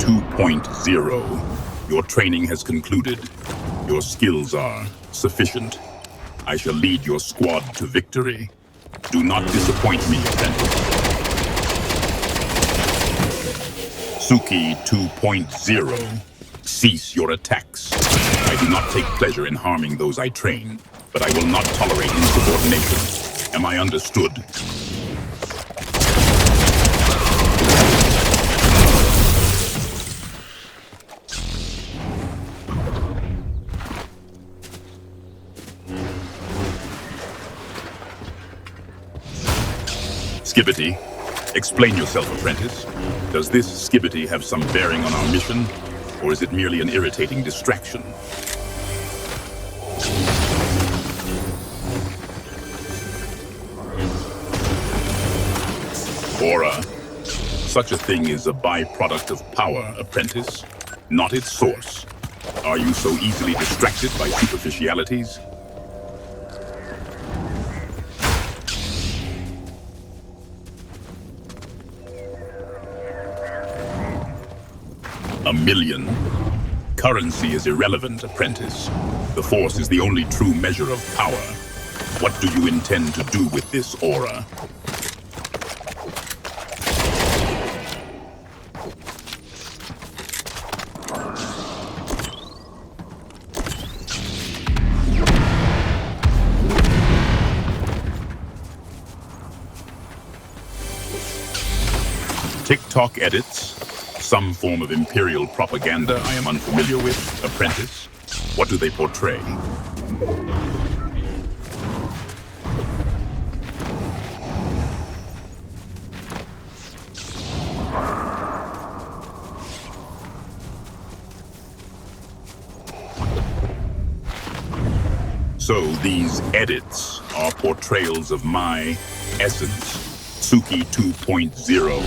2.0. Your training has concluded. Your skills are sufficient. I shall lead your squad to victory. Do not disappoint me, apprentice. Suki 2.0. Cease your attacks. I do not take pleasure in harming those I train, but I will not tolerate insubordination. Am I understood? Skibbity, explain yourself, apprentice. Does this skibbity have some bearing on our mission, or is it merely an irritating distraction? Aura. Such a thing is a byproduct of power, apprentice, not its source. Are you so easily distracted by superficialities? A million. Currency is irrelevant, apprentice. The Force is the only true measure of power. What do you intend to do with this aura? TikTok edits? Some form of imperial propaganda I am unfamiliar with, apprentice. What do they portray? So these edits are portrayals of my essence. Suki 2.0,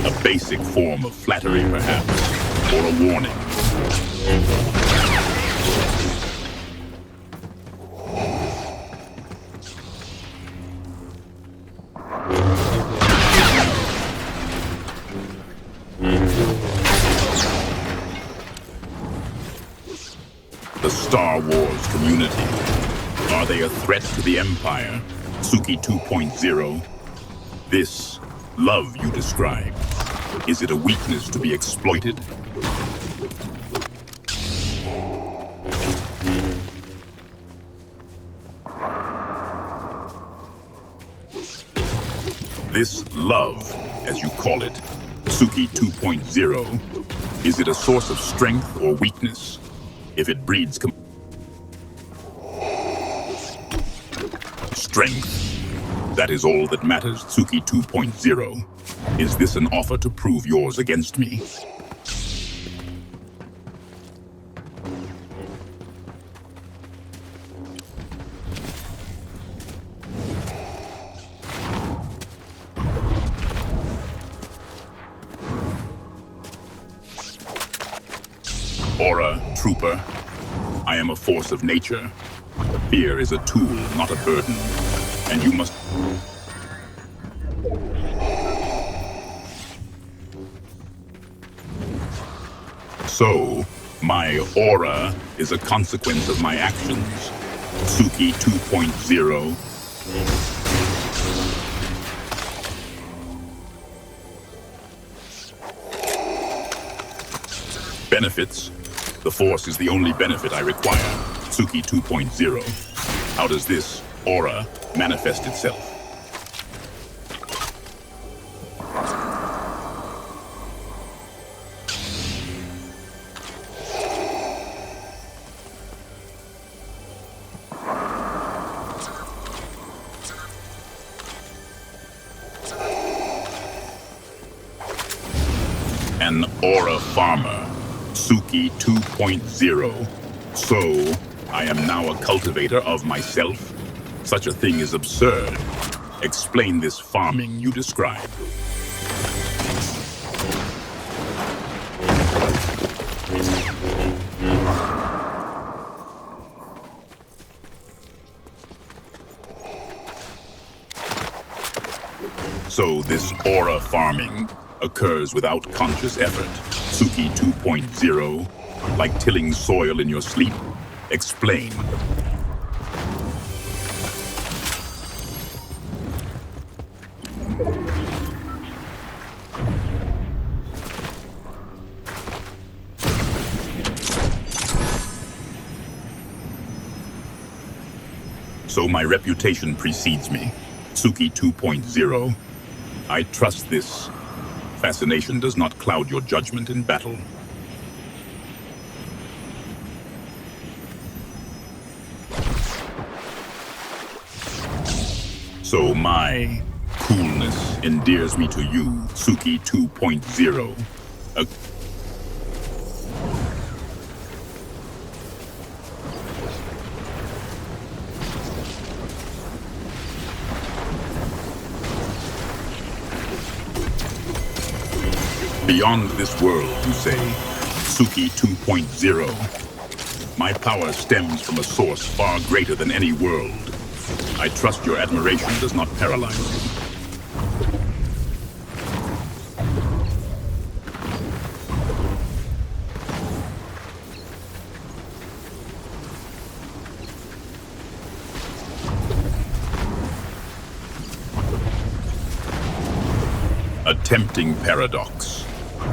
a basic form of flattery perhaps, or a warning. The Star Wars community. Are they a threat to the Empire? Suki 2.0. This love you describe, is it a weakness to be exploited? This love, as you call it, Suki 2.0, is it a source of strength or weakness? If it breeds strength, that is all that matters, Suki 2.0. Is this an offer to prove yours against me? Aura, trooper, I am a force of nature. Fear is a tool, not a burden. And you must... So, my aura is a consequence of my actions. Suki 2.0. Benefits. The Force is the only benefit I require. Suki 2.0. How does this aura manifest itself? An aura farmer, Suki 2.0. So, I am now a cultivator of myself? Such a thing is absurd. Explain this farming you describe. So this aura farming occurs without conscious effort. Suki 2.0? Like tilling soil in your sleep? Explain. So my reputation precedes me. Suki 2.0. I trust this. Fascination does not cloud your judgment in battle. So my coolness endears me to you, Suki 2.0. Beyond this world, you say, Suki 2.0. My power stems from a source far greater than any world. I trust your admiration does not paralyze you. A tempting paradox.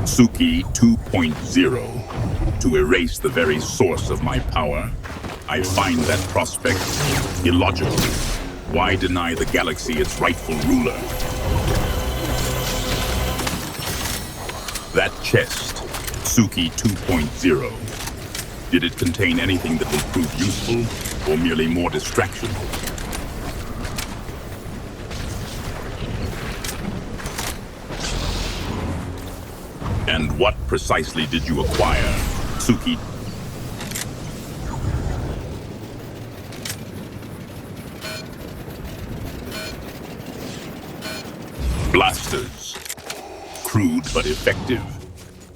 Suki 2.0. To erase the very source of my power, I find that prospect illogical. Why deny the galaxy its rightful ruler? That chest, Suki 2.0. Did it contain anything that will prove useful, or merely more distraction? And what precisely did you acquire, Suki? Blasters. Crude but effective.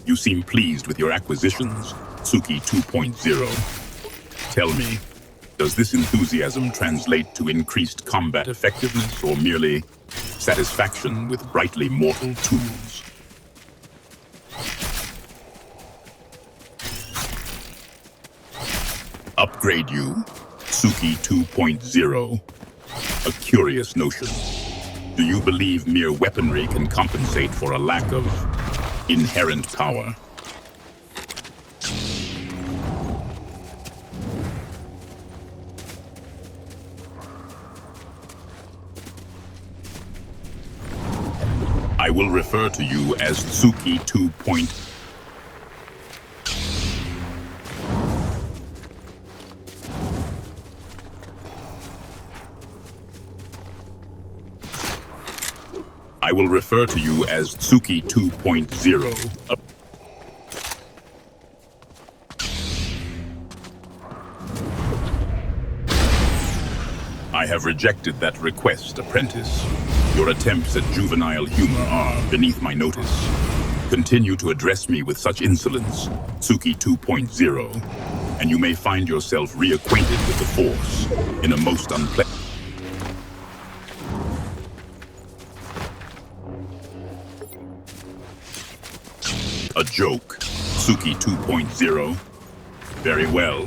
You seem pleased with your acquisitions, Suki 2.0. Tell me, does this enthusiasm translate to increased combat effectiveness or merely satisfaction with brightly mortal tools? Upgrade you, Suki 2.0. A curious notion. Do you believe mere weaponry can compensate for a lack of inherent power? I will refer to you as Suki 2.0. I will refer to you as Suki 2.0. I have rejected that request, apprentice. Your attempts at juvenile humor are beneath my notice. Continue to address me with such insolence, Suki 2.0, and you may find yourself reacquainted with the Force in a most unpleasant... A joke, Suki 2.0. Very well.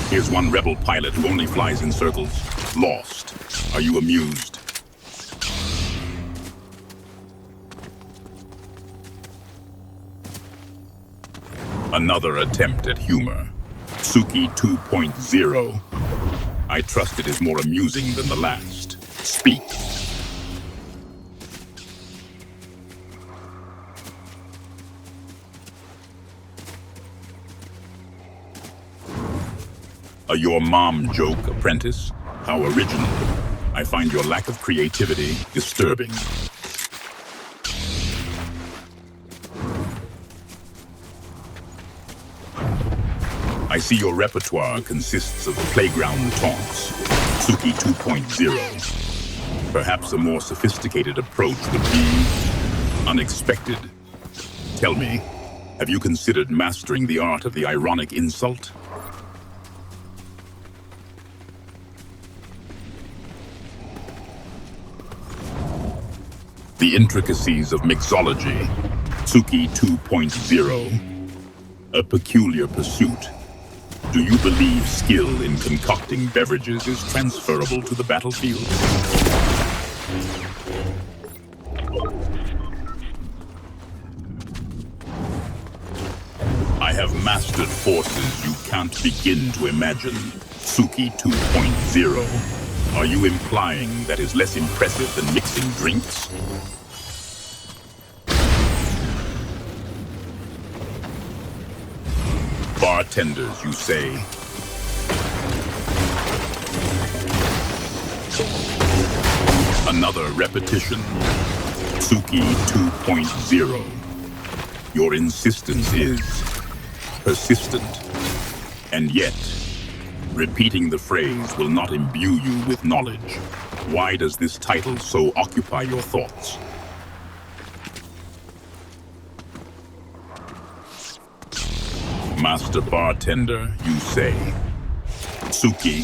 Here's one rebel pilot who only flies in circles. Lost. Are you amused? Another attempt at humor. Suki 2.0. I trust it is more amusing than the last. Speak. A your mom joke, apprentice? How original. I find your lack of creativity disturbing. I see your repertoire consists of playground taunts. Suki 2.0. Perhaps a more sophisticated approach would be unexpected. Tell me, have you considered mastering the art of the ironic insult? The intricacies of mixology, Suki 2.0. A peculiar pursuit. Do you believe skill in concocting beverages is transferable to the battlefield? I have mastered forces you can't begin to imagine. Suki 2.0. Are you implying that is less impressive than mixing drinks? Bartenders, you say? Another repetition. Suki 2.0. Your insistence is persistent, and yet, repeating the phrase will not imbue you with knowledge. Why does this title so occupy your thoughts? Master Bartender, you say. Suki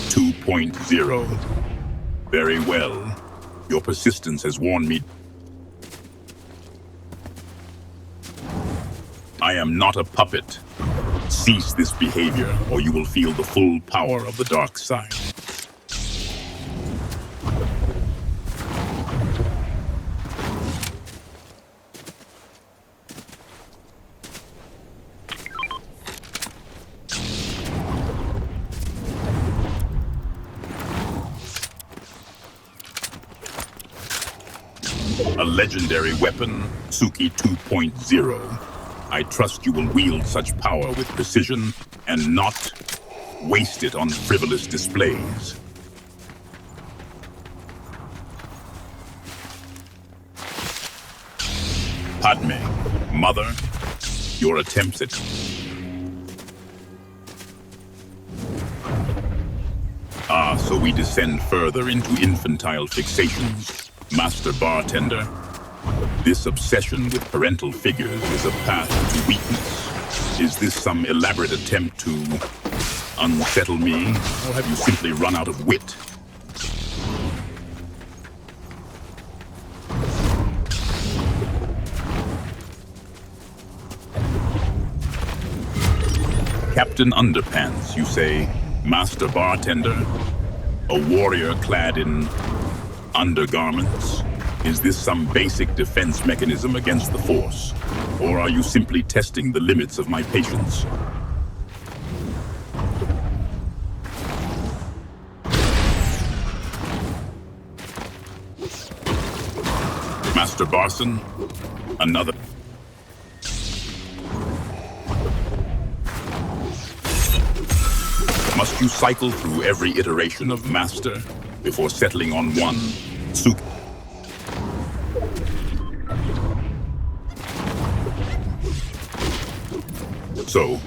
2.0. Very well. Your persistence has warned me. I am not a puppet. Cease this behavior, or you will feel the full power of the dark side. A legendary weapon, Suki 2.0. I trust you will wield such power with precision and not waste it on frivolous displays. Padme, Mother, your attempts at... So we descend further into infantile fixations. Master Bartender, this obsession with parental figures is a path to weakness. Is this some elaborate attempt to unsettle me, or have you simply run out of wit? Captain Underpants, you say, Master Bartender? A warrior clad in undergarments? Is this some basic defense mechanism against the Force? Or are you simply testing the limits of my patience? Master Barson, another... Must you cycle through every iteration of Master before settling on one? Suki. So,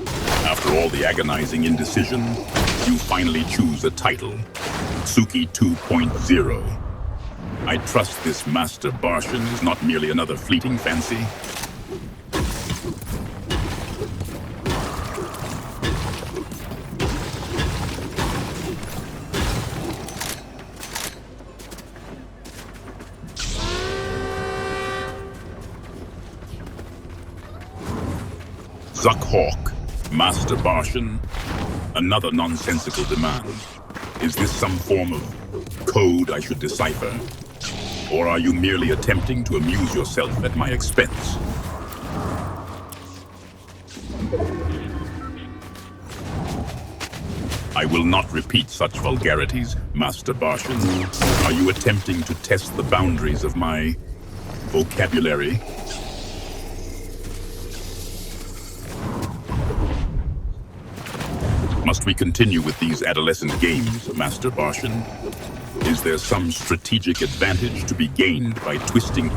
after all the agonizing indecision, you finally choose a title, Suki 2.0. I trust this Master Barshan is not merely another fleeting fancy. Zuckhawk, Master Barshan, another nonsensical demand. Is this some form of code I should decipher? Or are you merely attempting to amuse yourself at my expense? I will not repeat such vulgarities, Master Barshan. Are you attempting to test the boundaries of my vocabulary? Must we continue with these adolescent games, Master Barshan? Is there some strategic advantage to be gained by twisting?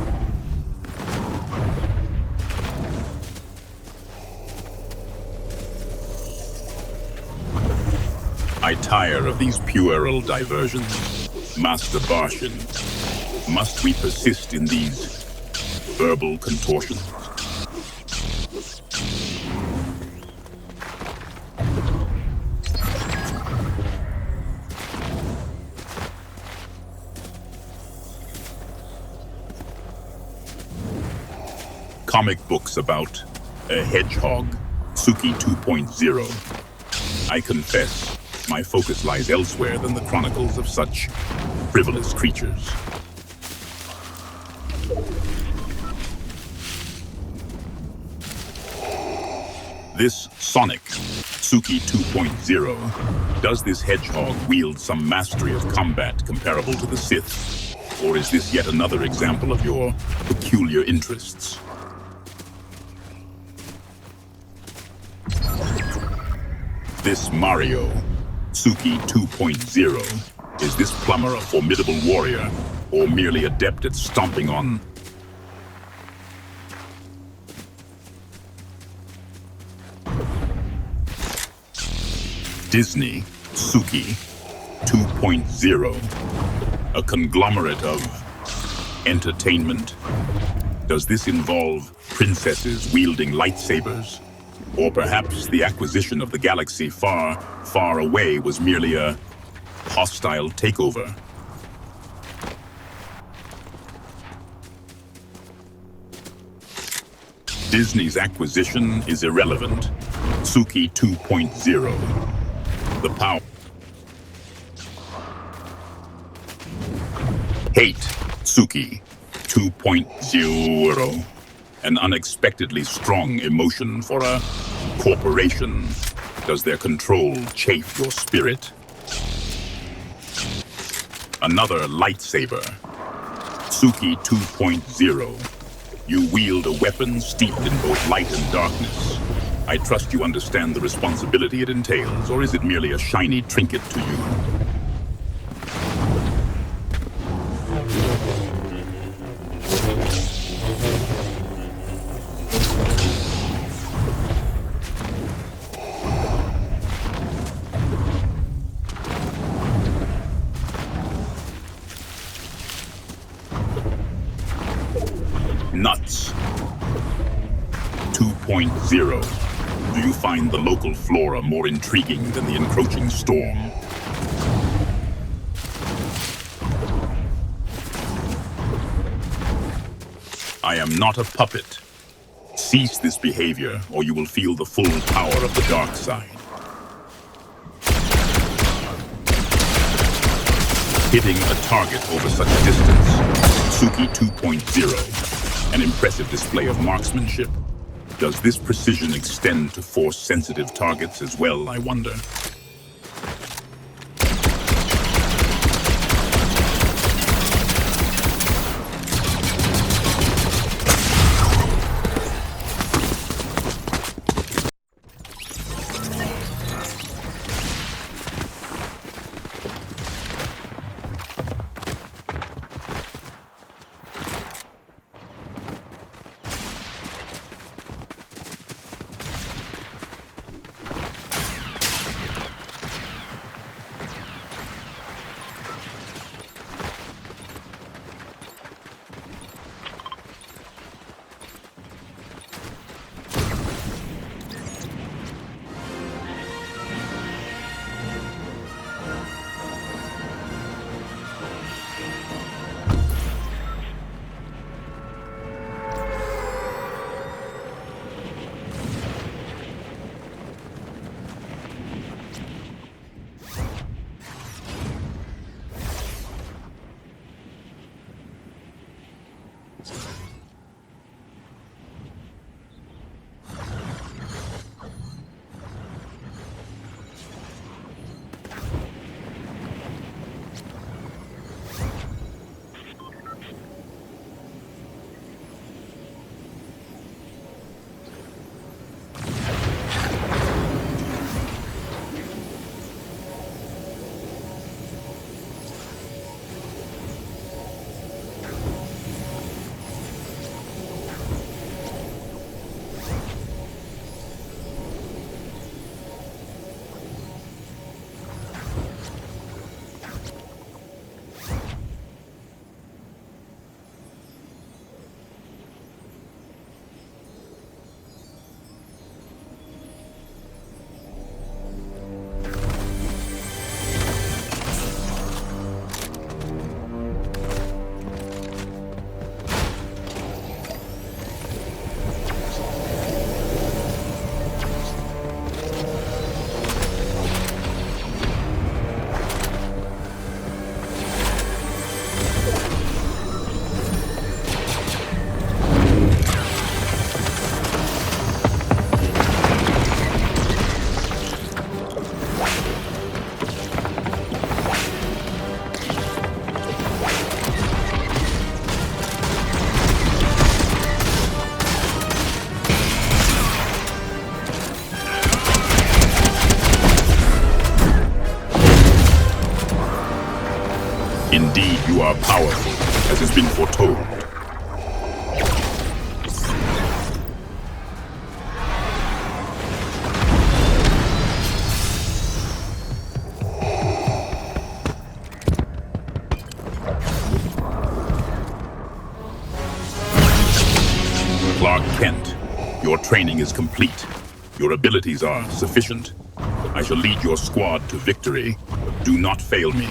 I tire of these puerile diversions, Master Barshan. Must we persist in these verbal contortions? Comic books about a hedgehog Suki 2.0. I confess, my focus lies elsewhere than the chronicles of such frivolous creatures. This Sonic, Suki 2.0, does this hedgehog wield some mastery of combat comparable to the Sith? Or is this yet another example of your peculiar interests? This Mario, Suki 2.0, is this plumber a formidable warrior, or merely adept at stomping on Disney, Suki 2.0, a conglomerate of entertainment? Does this involve princesses wielding lightsabers? Or perhaps the acquisition of the galaxy far, far away was merely a hostile takeover? Disney's acquisition is irrelevant. Suki 2.0. The power. Hate, Suki 2.0. An unexpectedly strong emotion for a corporation. Does their control chafe your spirit? Another lightsaber, Suki 2.0. You wield a weapon steeped in both light and darkness. I trust you understand the responsibility it entails, or is it merely a shiny trinket to you? Nuts 2.0. Do you find the local flora more intriguing than the encroaching storm? I am not a puppet. Cease this behavior, or you will feel the full power of the dark side. Hitting a target over such distance, Suki 2.0. An impressive display of marksmanship. Does this precision extend to force-sensitive targets as well, I wonder? Indeed, you are powerful, as has been foretold. Clark Kent, your training is complete. Your abilities are sufficient. I shall lead your squad to victory. Do not fail me.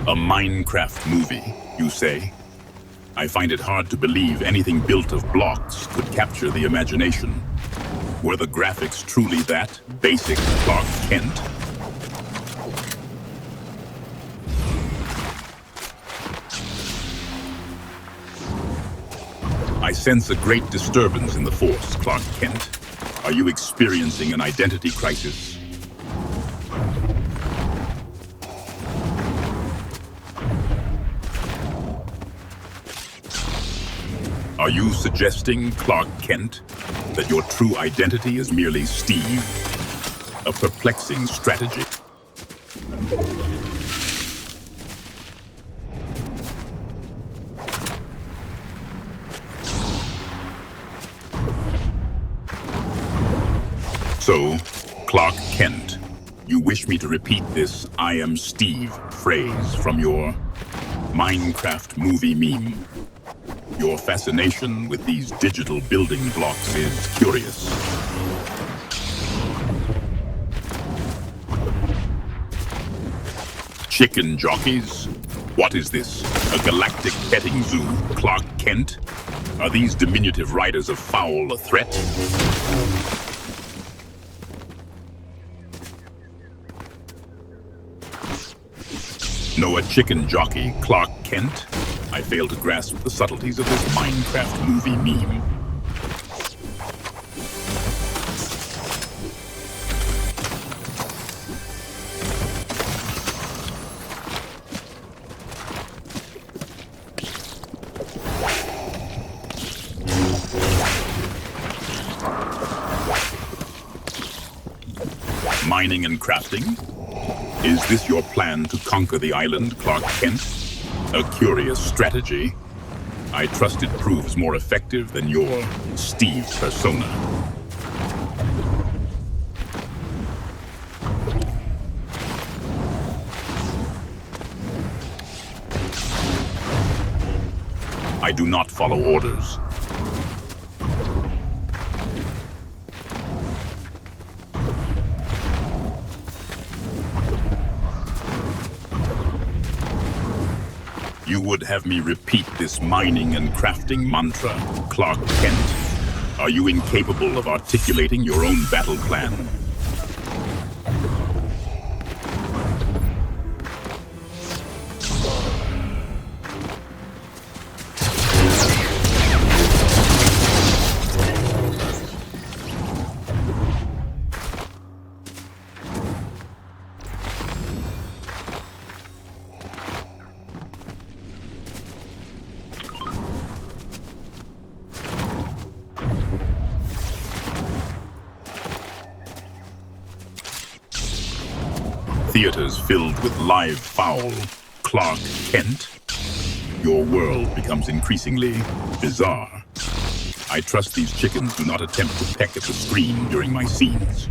A Minecraft movie, you say? I find it hard to believe anything built of blocks could capture the imagination. Were the graphics truly that basic, Clark Kent? I sense a great disturbance in the Force, Clark Kent. Are you experiencing an identity crisis? Are you suggesting, Clark Kent, that your true identity is merely Steve? A perplexing strategy. So, Clark Kent, you wish me to repeat this "I am Steve" phrase from your Minecraft movie meme. Your fascination with these digital building blocks is curious. Chicken jockeys? What is this? A galactic petting zoo, Clark Kent? Are these diminutive riders of fowl a threat? No, a chicken jockey, Clark Kent? I fail to grasp the subtleties of this Minecraft movie meme. Mining and crafting? Is this your plan to conquer the island, Clark Kent? A curious strategy. I trust it proves more effective than your Steve persona. I do not follow orders. You would have me repeat this mining and crafting mantra, Clark Kent? Are you incapable of articulating your own battle plan? Theaters filled with live fowl, Clark Kent? Your world becomes increasingly bizarre. I trust these chickens do not attempt to peck at the screen during my scenes.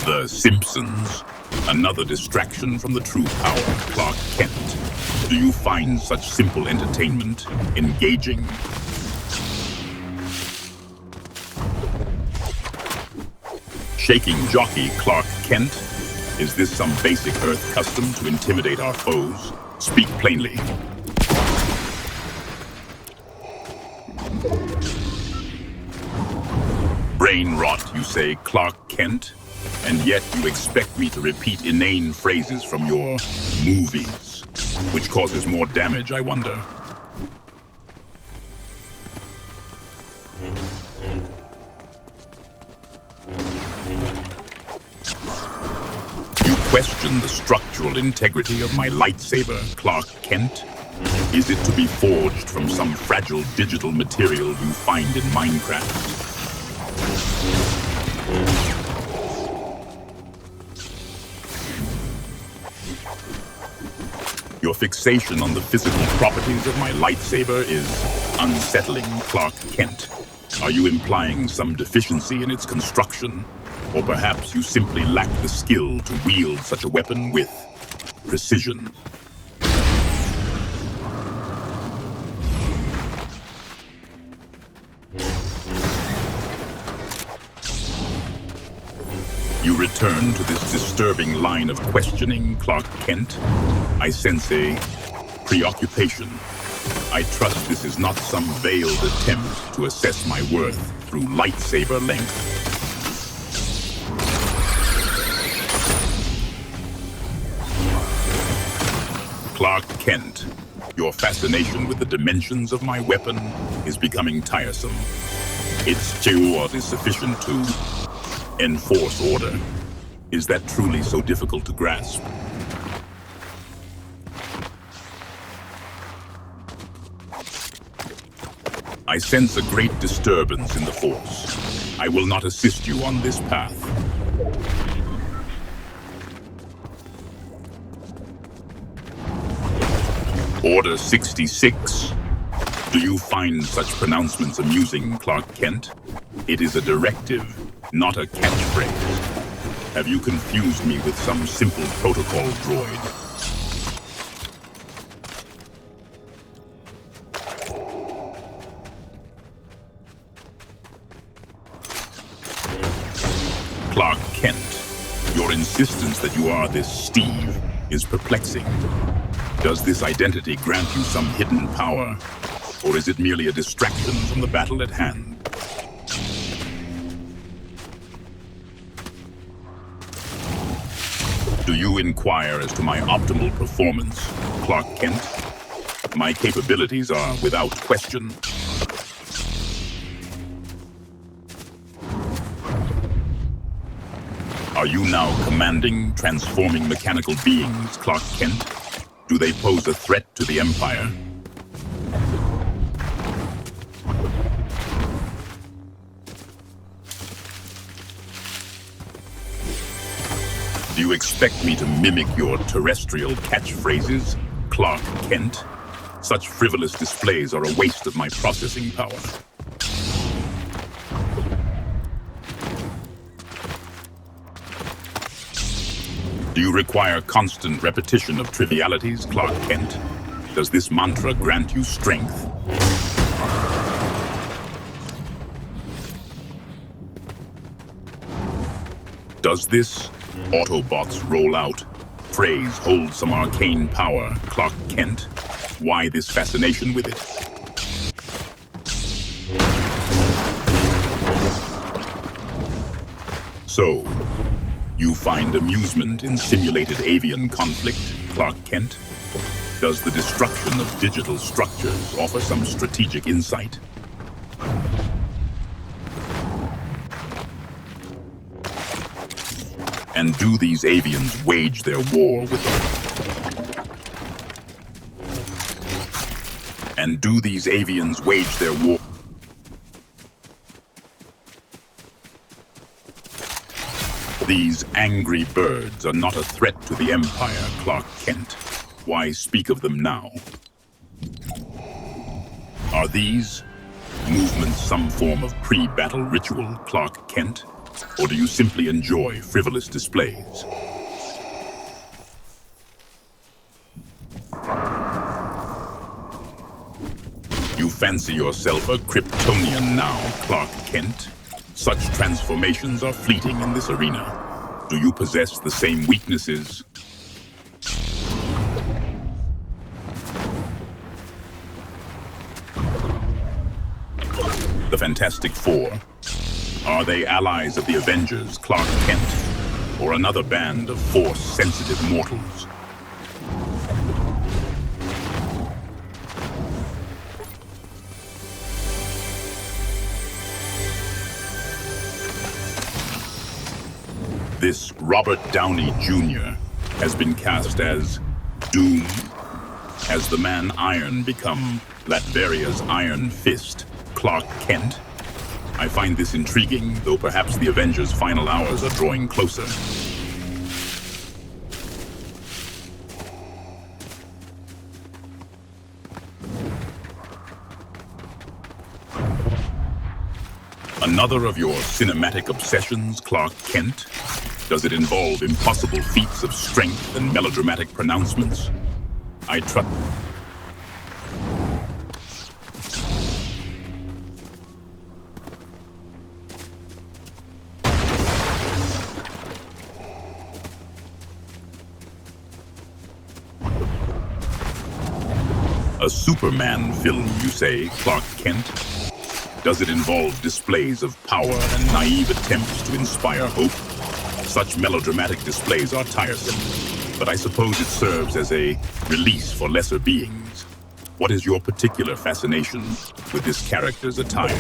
The Simpsons. Another distraction from the true power of Clark Kent. Do you find such simple entertainment engaging? Shaking jockey Clark Kent? Is this some basic Earth custom to intimidate our foes? Speak plainly. Brain rot, you say, Clark Kent? And yet you expect me to repeat inane phrases from your movies, which causes more damage, I wonder. You question the structural integrity of my lightsaber, Clark Kent? Is it to be forged from some fragile digital material you find in Minecraft? Your fixation on the physical properties of my lightsaber is unsettling, Clark Kent. Are you implying some deficiency in its construction? Or perhaps you simply lack the skill to wield such a weapon with precision? You return to this disturbing line of questioning, Clark Kent. I sense a preoccupation. I trust this is not some veiled attempt to assess my worth through lightsaber length. Clark Kent, your fascination with the dimensions of my weapon is becoming tiresome. Its power is sufficient to enforce order. Is that truly so difficult to grasp? I sense a great disturbance in the Force. I will not assist you on this path. Order 66. Do you find such pronouncements amusing, Clark Kent? It is a directive, not a catchphrase. Have you confused me with some simple protocol droid? Clark Kent, your insistence that you are this Steve is perplexing. Does this identity grant you some hidden power, or is it merely a distraction from the battle at hand? Do you inquire as to my optimal performance, Clark Kent? My capabilities are without question. Are you now commanding transforming mechanical beings, Clark Kent? Do they pose a threat to the Empire? Do you expect me to mimic your terrestrial catchphrases, Clark Kent? Such frivolous displays are a waste of my processing power. Do you require constant repetition of trivialities, Clark Kent? Does this mantra grant you strength? Does this Autobots roll out phrase hold some arcane power, Clark Kent? Why this fascination with it? So, you find amusement in simulated avian conflict, Clark Kent? Does the destruction of digital structures offer some strategic insight? And do these avians wage their war with them? And do these avians wage their war? These angry birds are not a threat to the Empire, Clark Kent. Why speak of them now? Are these movements some form of pre-battle ritual, Clark Kent? Or do you simply enjoy frivolous displays? You fancy yourself a Kryptonian now, Clark Kent? Such transformations are fleeting in this arena. Do you possess the same weaknesses? The Fantastic Four. Are they allies of the Avengers, Clark Kent? or another band of Force-sensitive mortals? This Robert Downey Jr. has been cast as Doom. Has the man Iron become Latveria's Iron Fist, Clark Kent? I find this intriguing, though perhaps the Avengers' final hours are drawing closer. Another of your cinematic obsessions, Clark Kent? Does it involve impossible feats of strength and melodramatic pronouncements? I trust. A Superman film, you say, Clark Kent? Does it involve displays of power and naive attempts to inspire hope? Such melodramatic displays are tiresome, but I suppose it serves as a release for lesser beings. What is your particular fascination with this character's attire?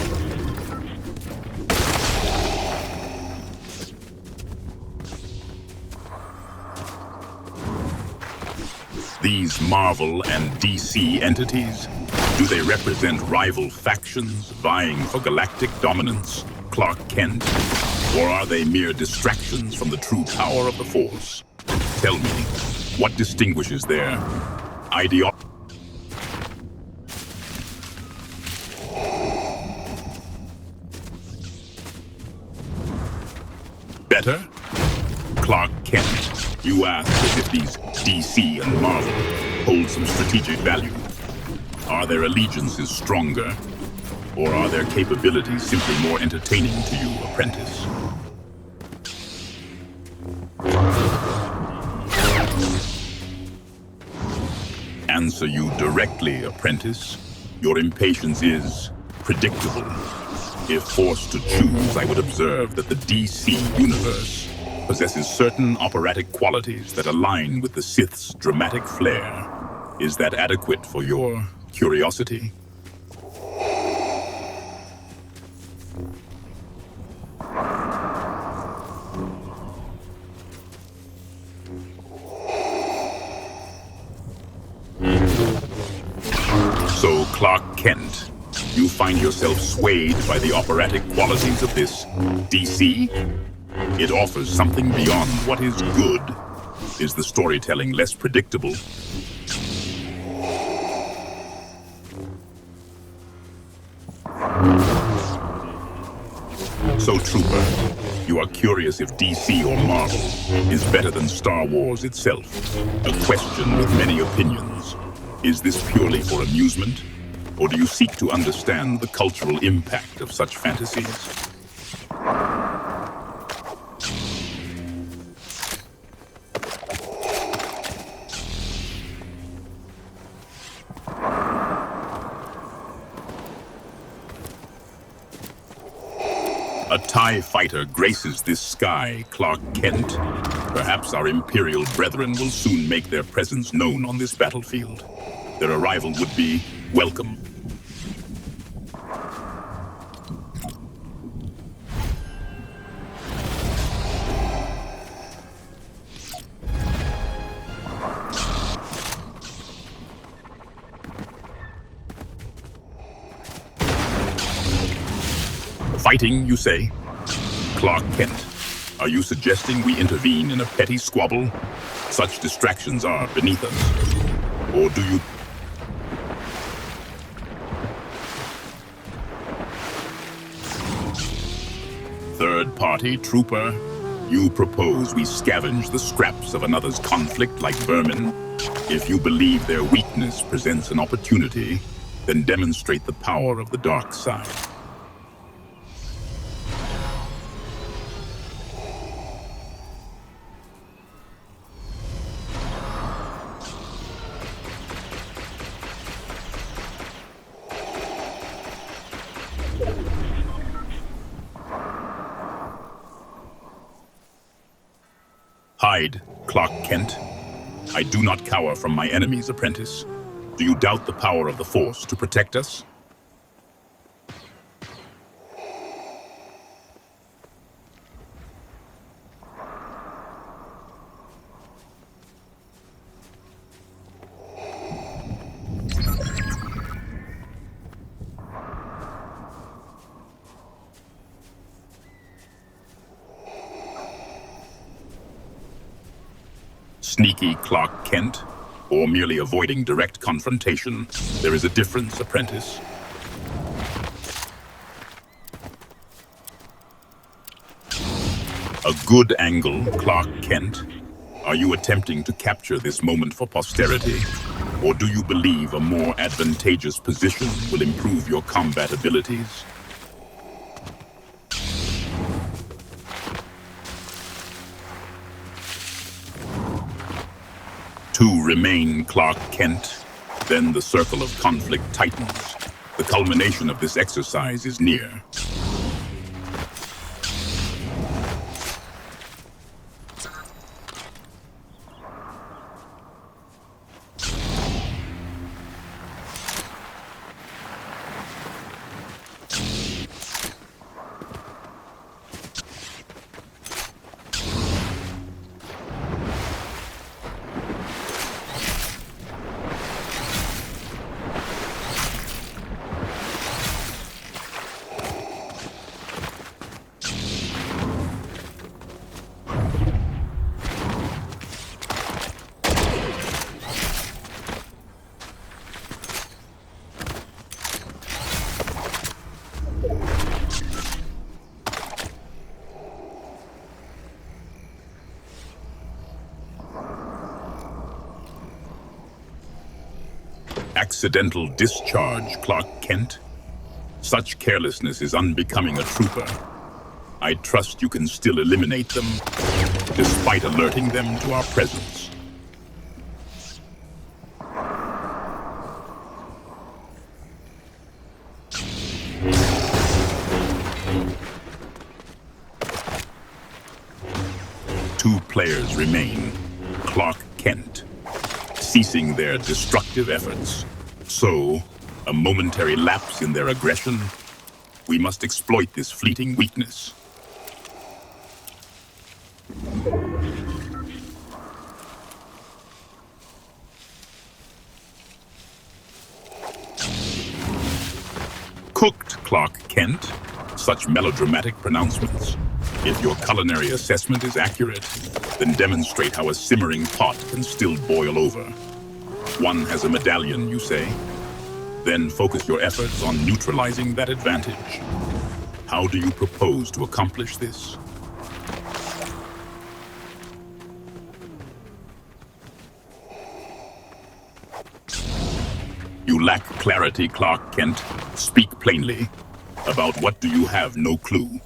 These Marvel and DC entities, do they represent rival factions vying for galactic dominance, Clark Kent? Or are they mere distractions from the true power of the Force? Tell me, what distinguishes their ideology? Better? Clark Kent, you ask as if these DC and Marvel hold some strategic value. Are their allegiances stronger? Or are their capabilities simply more entertaining to you, apprentice? Answer you directly, apprentice. Your impatience is predictable. If forced to choose, I would observe that the DC universe possesses certain operatic qualities that align with the Sith's dramatic flair. Is that adequate for your curiosity? So, Clark Kent, you find yourself swayed by the operatic qualities of this DC? It offers something beyond what is good. Is the storytelling less predictable? So, Trooper, you are curious if DC or Marvel is better than Star Wars itself. A question with many opinions. Is this purely for amusement, or do you seek to understand the cultural impact of such fantasies? A TIE fighter graces this sky, Clark Kent. Perhaps our Imperial brethren will soon make their presence known on this battlefield. Their arrival would be welcome. Fighting, you say? Clark Kent, are you suggesting we intervene in a petty squabble? Such distractions are beneath us. Or do you... Third-party trooper, you propose we scavenge the scraps of another's conflict like vermin? If you believe their weakness presents an opportunity, then demonstrate the power of the dark side. Hide, Clark Kent. I do not cower from my enemies, apprentice. Do you doubt the power of the Force to protect us? Sneaky Clark Kent, or merely avoiding direct confrontation. There is a difference, apprentice. A good angle, Clark Kent. Are you attempting to capture this moment for posterity? Or do you believe a more advantageous position will improve your combat abilities? Two remain, Clark Kent. Then the circle of conflict tightens. The culmination of this exercise is near. Accidental discharge, Clark Kent. Such carelessness is unbecoming a trooper. I trust you can still eliminate them, despite alerting them to our presence. Two players remain, Clark Kent, ceasing their destructive efforts. So, a momentary lapse in their aggression. We must exploit this fleeting weakness. Cooked, Clark Kent. Such melodramatic pronouncements. If your culinary assessment is accurate, then demonstrate how a simmering pot can still boil over. One has a medallion, you say? Then focus your efforts on neutralizing that advantage. How do you propose to accomplish this? You lack clarity, Clark Kent. Speak plainly. About what do you have no clue?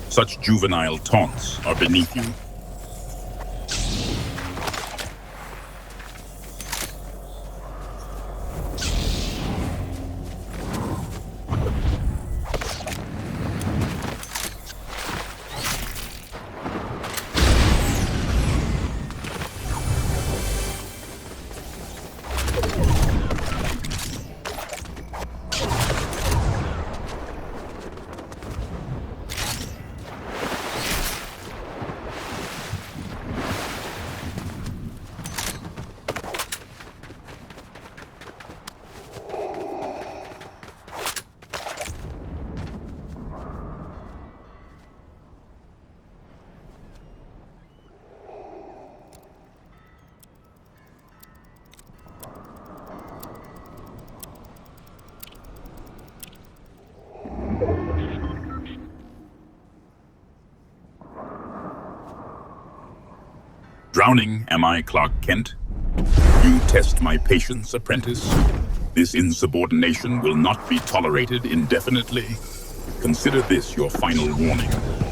Such juvenile taunts are beneath you. Drowning, am I, Clark Kent? You test my patience, apprentice. This insubordination will not be tolerated indefinitely. Consider this your final warning.